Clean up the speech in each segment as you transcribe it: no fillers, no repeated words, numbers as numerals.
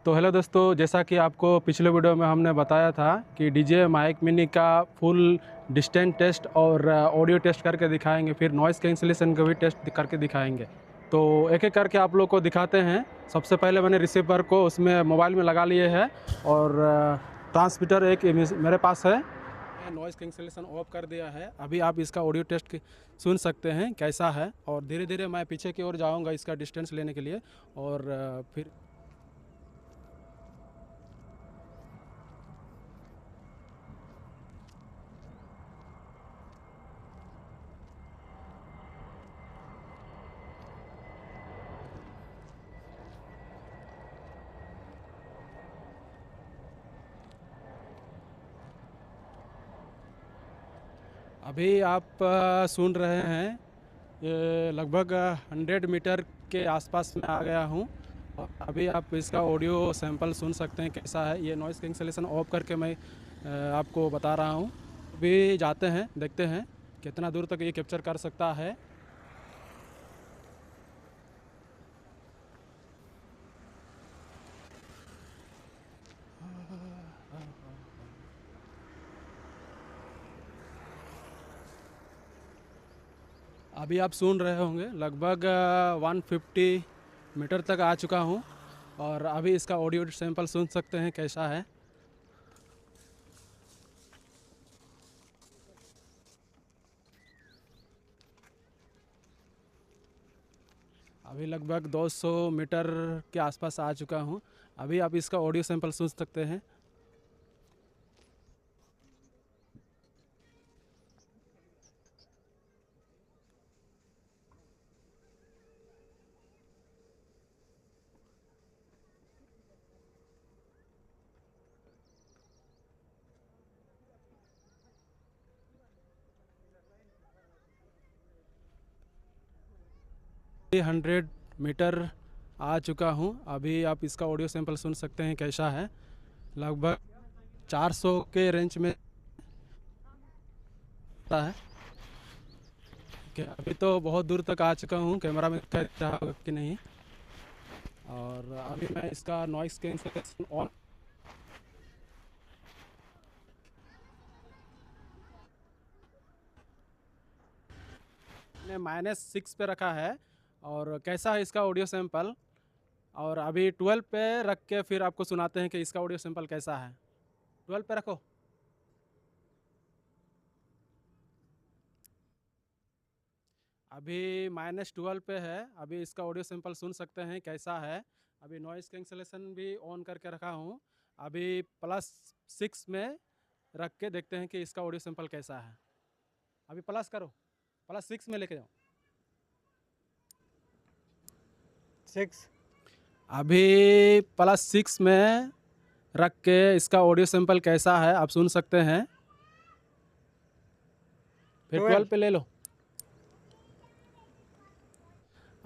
तो हेलो दोस्तों, जैसा कि आपको पिछले वीडियो में हमने बताया था कि डीजे माइक मिनी का फुल डिस्टेंस टेस्ट और ऑडियो टेस्ट करके दिखाएंगे, फिर नॉइज़ कैंसिलेशन का भी टेस्ट करके दिखाएंगे। तो एक एक करके आप लोग को दिखाते हैं। सबसे पहले मैंने रिसीवर को उसमें मोबाइल में लगा लिए है और ट्रांसमीटर एक मेरे पास है। नॉइज़ कैंसिलेशन ऑफ कर दिया है। अभी आप इसका ऑडियो टेस्ट सुन सकते हैं कैसा है, और धीरे धीरे मैं पीछे की ओर जाऊँगा इसका डिस्टेंस लेने के लिए। और फिर अभी आप सुन रहे हैं, ये लगभग 100 मीटर के आसपास में आ गया हूँ। और अभी आप इसका ऑडियो सैंपल सुन सकते हैं कैसा है। ये नॉइज़ कैंसिलेशन ऑफ करके मैं आपको बता रहा हूँ। अभी जाते हैं, देखते हैं कितना दूर तक ये कैप्चर कर सकता है। अभी आप सुन रहे होंगे लगभग 150 मीटर तक आ चुका हूँ, और अभी इसका ऑडियो सैंपल सुन सकते हैं कैसा है। अभी लगभग 200 मीटर के आसपास आ चुका हूँ। अभी आप इसका ऑडियो सैंपल सुन सकते हैं। ये 100 मीटर आ चुका हूँ। अभी आप इसका ऑडियो सैंपल सुन सकते हैं कैसा है। लगभग 400 के रेंज में आता है। कि अभी तो बहुत दूर तक आ चुका हूँ, कैमरा में दिख रहा होगा कि नहीं। और अभी मैं इसका नॉइस कैंसिलेशन ऑन ने -6 पे रखा है। और कैसा है इसका ऑडियो सैंपल, और अभी 12 पे रख के फिर आपको सुनाते हैं कि इसका ऑडियो सैंपल कैसा है। 12 पे रखो। अभी -12 पे है। अभी इसका ऑडियो सैंपल सुन सकते हैं कैसा है। अभी नॉइज़ कैंसिलेशन भी ऑन करके रखा हूँ। अभी +6 में रख के देखते हैं कि इसका ऑडियो सैंपल कैसा है। अभी प्लस करो, +6 में लेके जाओ। 6 अभी +6 में रख के इसका ऑडियो सैंपल कैसा है आप सुन सकते हैं। फिर 12 पे ले लो।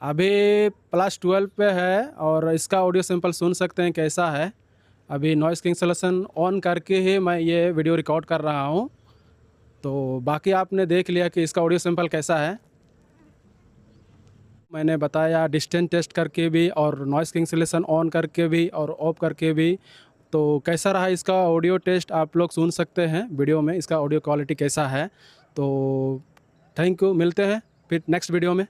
अभी +12 पे है, और इसका ऑडियो सैंपल सुन सकते हैं कैसा है। अभी नॉइज़ कैंसिलेशन ऑन करके ही मैं ये वीडियो रिकॉर्ड कर रहा हूँ। तो बाकी आपने देख लिया कि इसका ऑडियो सैंपल कैसा है। मैंने बताया डिस्टेंस टेस्ट करके भी, और नॉइज़ कैंसिलेशन ऑन करके भी, और ऑफ करके भी। तो कैसा रहा इसका ऑडियो टेस्ट आप लोग सुन सकते हैं वीडियो में, इसका ऑडियो क्वालिटी कैसा है। तो थैंक यू, मिलते हैं फिर नेक्स्ट वीडियो में।